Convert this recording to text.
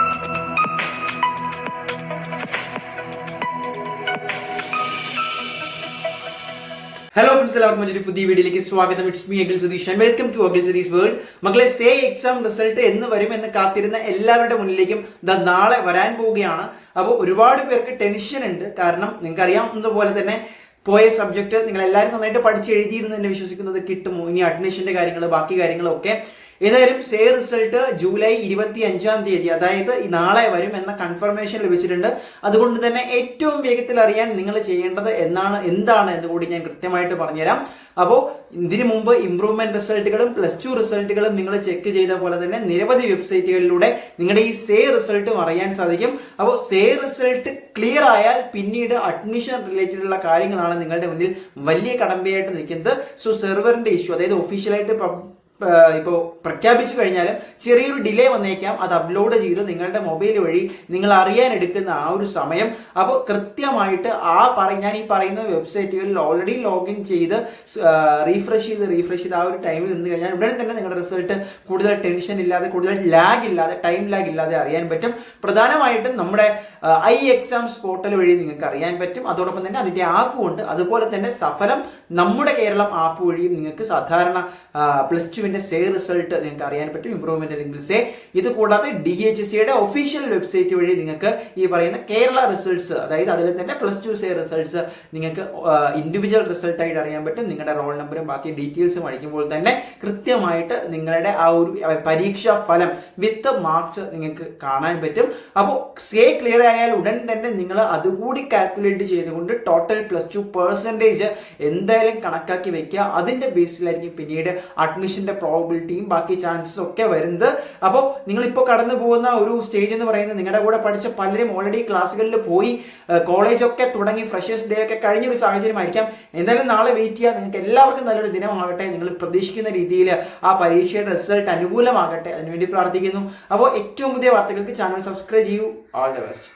Hello friends, എല്ലാവർക്കും ഒരു പുതിയ വീഡിയോയിലേക്ക് സ്വാഗതം. It's me Akhil Sudheesh and welcome to Akhil Sudheesh world. മക്കളെ, സേ എക്സാം റിസൾട്ട് എന്ന് വരും എന്ന് കാത്തിരുന്ന എല്ലാവരുടെ മുന്നിലേക്കും നാളെ വരാൻ പോവുകയാണ്. അപ്പോൾ ഒരുപാട് പേർക്ക് ടെൻഷൻ ഉണ്ട്. കാരണം നിങ്ങൾക്ക് അറിയാവുന്നതുപോലെ തന്നെ പോയ സബ്ജക്ട് നിങ്ങൾ എല്ലാവരും നന്നായിട്ട് പഠിച്ച് എഴുതിയെന്ന് തന്നെ വിശ്വസിക്കുന്നത് കിട്ടുമോ, ഇനി അഡ്മിഷന്റെ കാര്യങ്ങൾ ബാക്കി കാര്യങ്ങളൊക്കെ. ഏതായാലും സേ റിസൾട്ട് ജൂലൈ 25 അതായത് നാളെ വരും എന്ന കൺഫർമേഷൻ ലഭിച്ചിട്ടുണ്ട്. അതുകൊണ്ട് തന്നെ ഏറ്റവും വേഗത്തിൽ അറിയാൻ നിങ്ങൾ ചെയ്യേണ്ടത് എന്താണ് എന്ന് കൂടി ഞാൻ കൃത്യമായിട്ട് പറഞ്ഞുതരാം. അപ്പോൾ ഇതിനു മുമ്പ് ഇംപ്രൂവ്മെന്റ് റിസൾട്ടുകളും +2 റിസൾട്ടുകളും നിങ്ങൾ ചെക്ക് ചെയ്ത പോലെ തന്നെ നിരവധി വെബ്സൈറ്റുകളിലൂടെ നിങ്ങളുടെ ഈ സേ റിസൾട്ടും അറിയാൻ സാധിക്കും. അപ്പോൾ സേ റിസൾട്ട് ക്ലിയർ ആയാൽ പിന്നീട് അഡ്മിഷൻ റിലേറ്റഡ് ഉള്ള കാര്യങ്ങളാണ് നിങ്ങളുടെ മുന്നിൽ വലിയ കടമ്പയായിട്ട് നിൽക്കുന്നത്. സോ സെർവറിന്റെ ഇഷ്യൂ, അതായത് ഒഫീഷ്യലായിട്ട് ഇപ്പോൾ പ്രഖ്യാപിച്ചു കഴിഞ്ഞാലും ചെറിയൊരു ഡിലേ വന്നേക്കാം. അത് അപ്ലോഡ് ചെയ്ത് നിങ്ങളുടെ മൊബൈൽ വഴി നിങ്ങൾ അറിയാൻ എടുക്കുന്ന ആ ഒരു സമയം. അപ്പോൾ കൃത്യമായിട്ട് ഞാൻ ഈ പറയുന്ന വെബ്സൈറ്റുകളിൽ ഓൾറെഡി ലോഗിൻ ചെയ്ത് റീഫ്രഷ് ചെയ്ത് ആ ഒരു ടൈമിൽ നിന്ന് കഴിഞ്ഞാൽ ഉടൻ തന്നെ നിങ്ങളുടെ റിസൾട്ട് കൂടുതൽ ടെൻഷൻ ഇല്ലാതെ, കൂടുതൽ ടൈം ലാഗ് ഇല്ലാതെ അറിയാൻ പറ്റും. പ്രധാനമായിട്ടും നമ്മുടെ iExams പോർട്ടൽ വഴി നിങ്ങൾക്ക് അറിയാൻ പറ്റും. അതോടൊപ്പം തന്നെ അതിൻ്റെ ആപ്പും ഉണ്ട്. അതുപോലെ തന്നെ സഫലം നമ്മുടെ കേരളം ആപ്പ് വഴിയും നിങ്ങൾക്ക് സാധാരണ +2 സേ റിസൾട്ട് നിങ്ങൾക്ക് അറിയാൻ പറ്റും. ഇംപ്രൂവ്മെന്റ് അല്ലെങ്കിൽ സേ. ഇത് കൂടാതെ DHSCയുടെ ഒഫീഷ്യൽ വെബ്സൈറ്റ് വഴി നിങ്ങൾക്ക് ഈ പറയുന്ന കേരള റിസൾട്ട്സ്, അതായത് അതിൽ തന്നെ +2 സേ റിസൾട്ട്സ് നിങ്ങൾക്ക് ഇൻഡിവിജ്വൽ റിസൾട്ട് ആയിട്ട് അറിയാൻ പറ്റും. നിങ്ങളുടെ റോൾ നമ്പറും ബാക്കി ഡീറ്റെയിൽസും അടിക്കുമ്പോൾ തന്നെ കൃത്യമായിട്ട് നിങ്ങളുടെ ആ ഒരു പരീക്ഷാ ഫലം വിത്ത് മാർക്സ് നിങ്ങൾക്ക് കാണാൻ പറ്റും. അപ്പോൾ സേ ക്ലിയർ ആയാൽ ഉടൻ തന്നെ നിങ്ങൾ അതുകൂടി കാൽക്കുലേറ്റ് ചെയ്തുകൊണ്ട് ടോട്ടൽ +2% എന്തായാലും കണക്കാക്കി വെക്കുക. അതിന്റെ ബേസിലായിരിക്കും പിന്നീട് അഡ്മിഷന്റെ പ്രോബിലിറ്റിയും ബാക്കി ചാൻസസ് ഒക്കെ വരുന്നത്. അപ്പോൾ നിങ്ങളിപ്പോൾ കടന്നു പോകുന്ന ഒരു സ്റ്റേജ് എന്ന് പറയുന്നത്, നിങ്ങളുടെ കൂടെ പഠിച്ച പലരും ഓൾറെഡി ക്ലാസ്സുകളിൽ പോയി, കോളേജൊക്കെ തുടങ്ങി, ഫ്രഷേഴ്സ് ഡേ ഒക്കെ കഴിഞ്ഞൊരു സാഹചര്യമായിരിക്കാം. എന്തായാലും നാളെ വെയിറ്റ് ചെയ്യുക. നിങ്ങൾക്ക് എല്ലാവർക്കും നല്ലൊരു ദിനമാകട്ടെ. നിങ്ങൾ പ്രതീക്ഷിക്കുന്ന രീതിയിൽ ആ പരീക്ഷയുടെ റിസൾട്ട് അനുകൂലമാകട്ടെ. അതിനുവേണ്ടി പ്രാർത്ഥിക്കുന്നു. അപ്പോൾ ഏറ്റവും പുതിയ വാർത്തകൾക്ക് ചാനൽ സബ്സ്ക്രൈബ് ചെയ്യൂ. All the best.